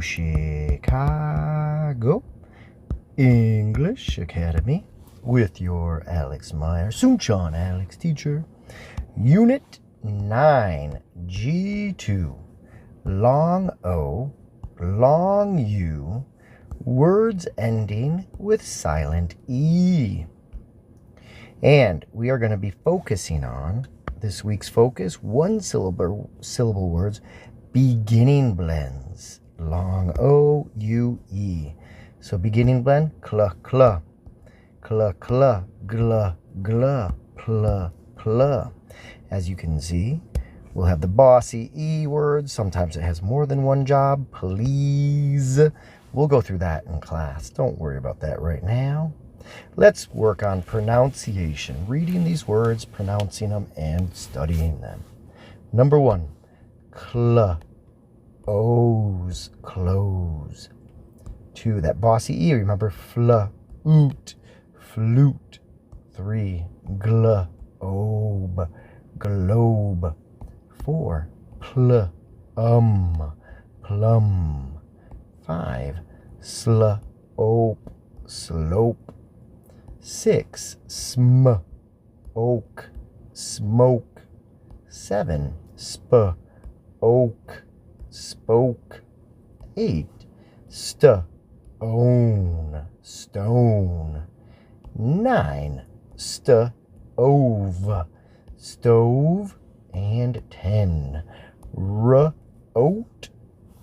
to Chicago English Academy with your Alex Meyer, Suncheon Alex teacher. Unit 9, G2. Long O, long U, words ending with silent E. And we are going to be focusing on this week's focus, one syllable words, beginning blends. Long O, U, E. So beginning blend, cla, cla, cla, cla, gla, gla, pla, pla. As you can see, we'll have the bossy E word. Sometimes it has more than one job. Please. We'll go through that in class. Don't worry about that right now. Let's work on pronunciation, reading these words, pronouncing them, and studying them. Number 1, O's, close. 2, that bossy E, remember, oot, flute. 3, globe, globe. 4, plum. 5, slope, slope. 6, smoke, smoke. 7, spoke, spoke. 8, stone, stone. 9, stove, stove. And 10, wrote,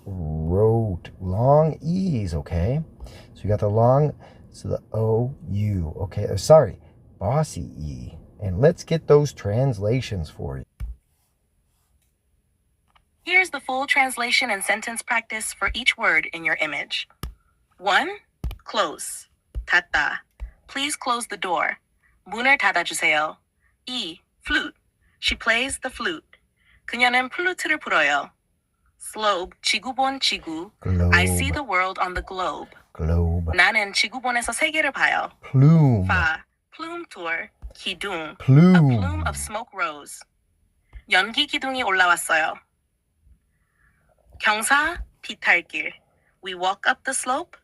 wrote. Long E's, okay? So you got the long, so the O-U, okay? Sorry, bossy E. And let's get those translations for you. Here's the full translation and sentence practice for each word in your image. 1, close, 닫다. Please close the door. 문을 닫아주세요. 2, flute. She plays the flute. 그녀는 플루트를 불어요. Slope, 지구본 지구. Globe. I see the world on the globe. Globe. 나는 지구본에서 세계를 봐요. Plume. 5, plume tour, 기둥. Plume. A plume of smoke rose. 연기 기둥이 올라왔어요. 경사, 비탈길. We walk up the slope.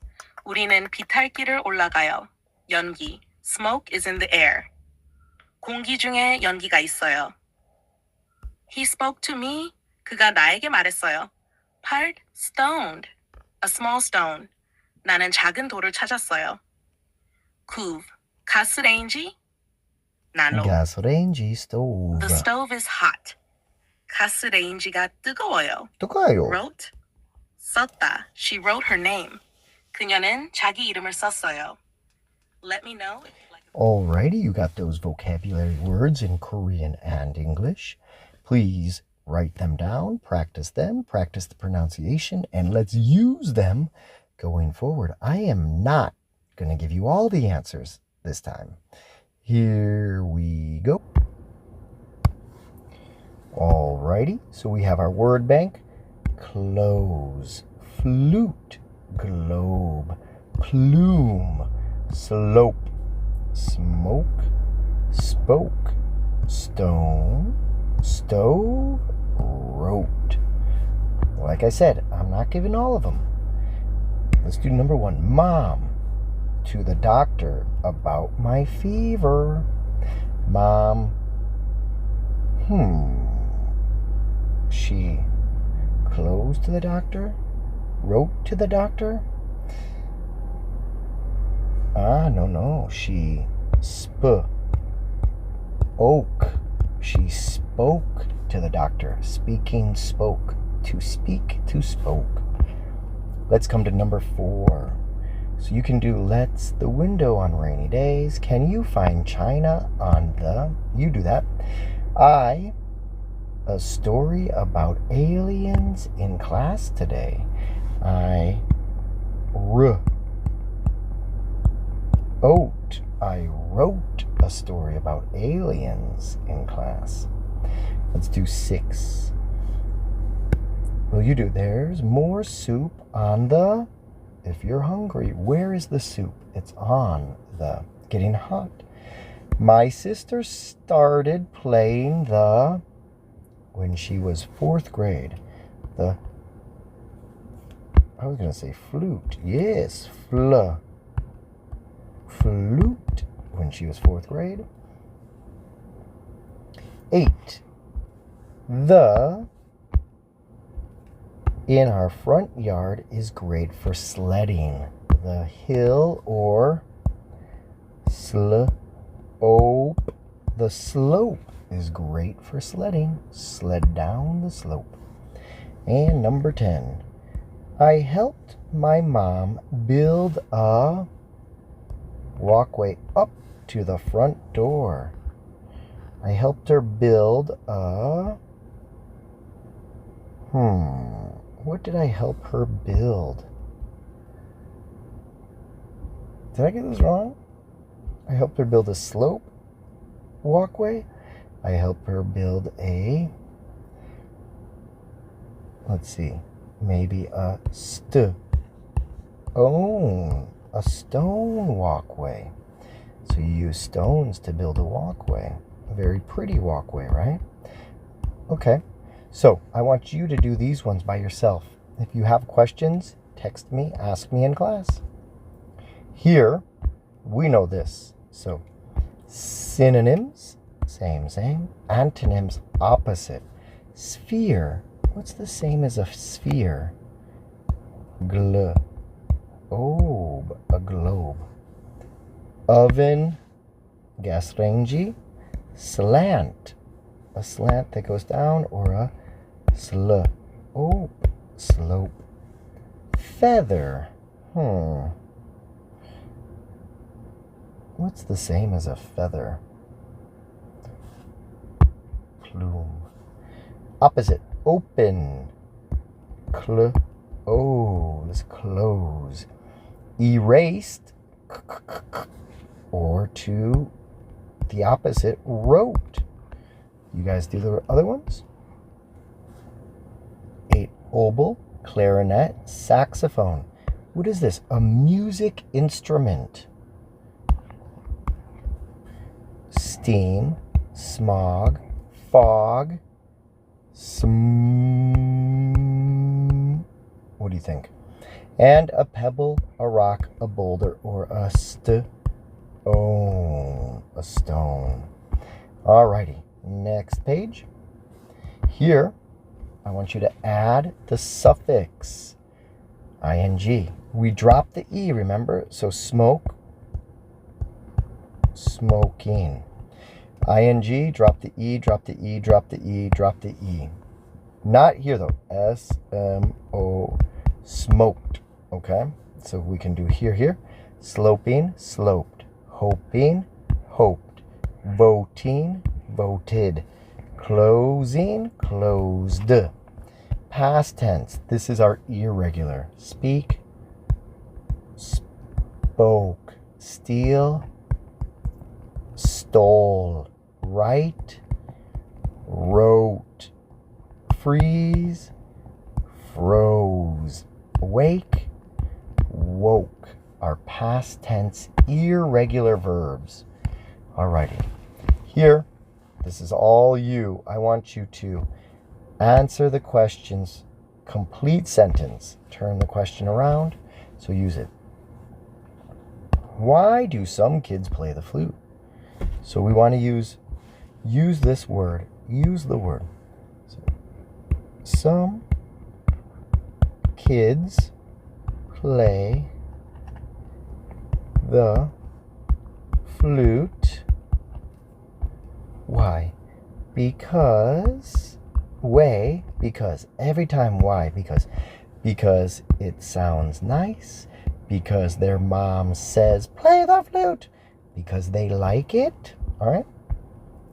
우리는 비탈길을 올라가요. 연기, smoke is in the air. 공기 중에 연기가 있어요. He spoke to me. 그가 나에게 말했어요. Part, stoned. A small stone. 나는 작은 돌을 찾았어요. Couve, 가스레인지. 난로. 가스레인지, stove. The stove is hot. 가스레인지가 뜨거워요. 뜨거워요. Wrote, 썼다. She wrote her name. 그녀는 자기 이름을 썼어요. Let me know if you'd like. Alrighty, you got those vocabulary words in Korean and English. Please write them down, practice the pronunciation, and let's use them going forward. I am not going to give you all the answers this time. Here we go. Alrighty, so we have our word bank. Close, flute, globe, plume, slope, smoke, spoke, stone, stove, wrote. Like I said, I'm not giving all of them. Let's do number 1. Mom, to the doctor about my fever. Mom, she closed to the doctor? Wrote to the doctor? No. She spoke. She spoke to the doctor. Speaking, spoke. To speak, to spoke. Let's come to number 4. So you can do let's the window on rainy days. Can you find China on the... You do that. A story about aliens in class today. I wrote a story about aliens in class. Let's do 6. Will you do? There's more soup on the... If you're hungry, where is the soup? It's on the... Getting hot. My sister started playing the... When she was 4th grade. I was going to say flute. Yes, flute when she was 4th grade. 8. The in our front yard is great for sledding. The hill or slope. The slope is great for sledding. Sled down the slope. And number 10. I helped my mom build a walkway up to the front door. I helped her build a... What did I help her build? Did I get this wrong? I helped her build a slope walkway. I helped her build a... Let's see. Maybe a stone walkway. So you use stones to build a walkway. A very pretty walkway, right? Okay. So I want you to do these ones by yourself. If you have questions, text me, ask me in class. Here, we know this. So synonyms, same. Antonyms, opposite. Sphere, what's the same as a sphere? Globe, a globe. Oven, gasrange. Slant, a slant that goes down, or a slope. Feather, what's the same as a feather? Plume. Opposite, open. Close, close. Erased, or to the opposite, wrote. You guys do the other ones? 8. Oboe, clarinet, saxophone. What is this? A music instrument. Steam, smog, fog, what do you think? And a pebble, a rock, a boulder, or a stone. A stone. Alrighty, next page. Here, I want you to add the suffix ing. We dropped the e, remember? So smoke, smoking. Ing, drop the e, drop the e, drop the e, drop the e. Not here though. S-M-O, smoked. Okay? So we can do here. Sloping, sloped. Hoping, hoped. Voting, voted. Closing, closed. Past tense. This is our irregular. Speak, spoke. Steal, stole. Write, wrote. Freeze, froze. Wake, woke. Our past tense irregular verbs. Alrighty. Here, this is all you. I want you to answer the questions, complete sentence. Turn the question around, so use it. Why do some kids play the flute? So we want to use this word. Use the word. So, some kids play the flute. Why? Because every time why? Because it sounds nice, because their mom says play the flute, because they like it. All right?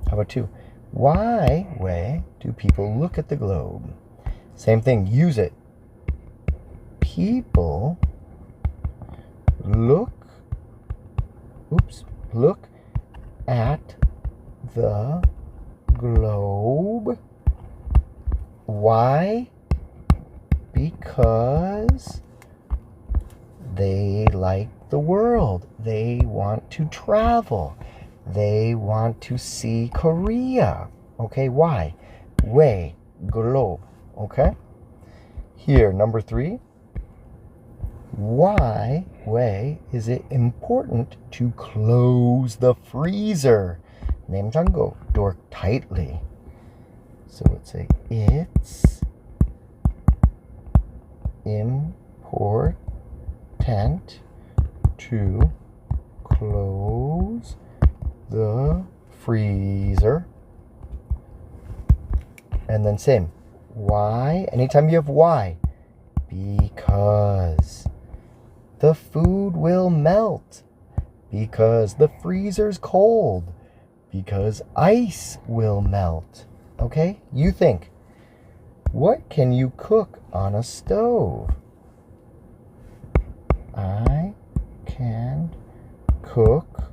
How about 2? Why do people look at the globe? Same thing, use it. People look at the globe. Why? Because they like the world. They want to travel. They want to see Korea. Okay, why? Way, globe. Okay? Here, number 3. Why is it important to close the freezer? 냉장고 door tightly. So let's say it's important to close the freezer. And then same. Why? Anytime you have why. Because the food will melt. Because the freezer's cold. Because ice will melt. Okay? You think. What can you cook on a stove? I can cook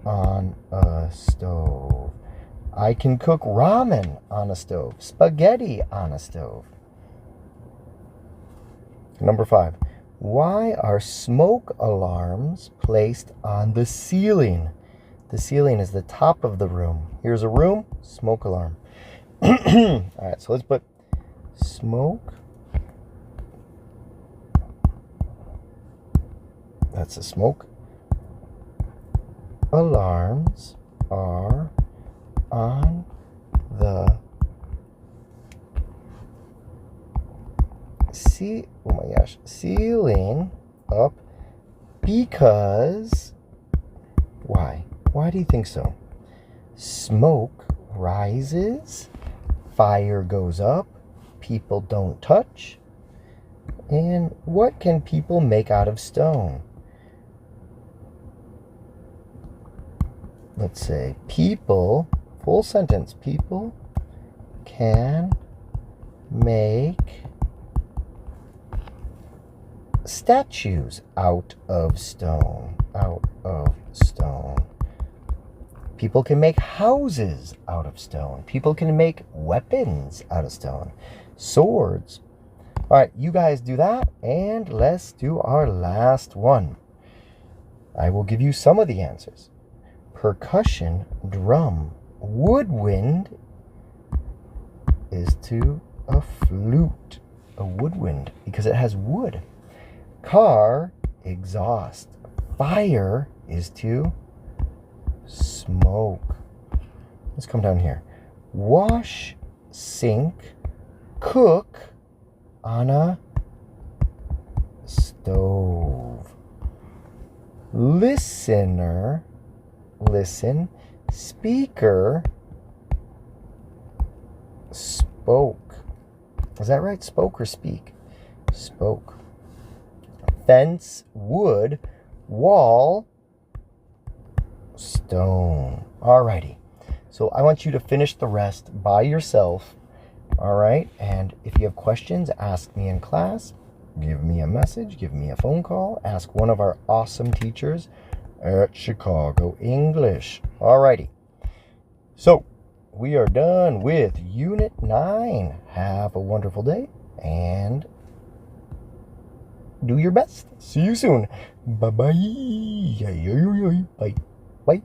on a stove. I can cook ramen on a stove. Spaghetti on a stove. Number 5. Why are smoke alarms placed on the ceiling? The ceiling is the top of the room. Here's a room, smoke alarm. All right, so let's put smoke. That's a smoke. Alarms are on the ceiling up because why? Why do you think so? Smoke rises, fire goes up, people don't touch. And what can people make out of stone? Let's say people, full sentence, people can make statues out of stone. People can make houses out of stone. People can make weapons out of stone. Swords. All right, you guys do that, and let's do our last one. I will give you some of the answers. Percussion, drum. Woodwind is to a flute. A woodwind, because it has wood. Car, exhaust. Fire is to smoke. Let's come down here. Wash, sink, cook on a stove. Listener, listen. Speaker, spoke. Is that right? Spoke or speak? Spoke. Fence, wood. Wall, stone. Alrighty. So I want you to finish the rest by yourself. All right. And if you have questions, ask me in class. Give me a message. Give me a phone call. Ask one of our awesome teachers at Chicago English. Alrighty. So we are done with Unit 9. Have a wonderful day and do your best. See you soon. Bye-bye. Bye. Bye.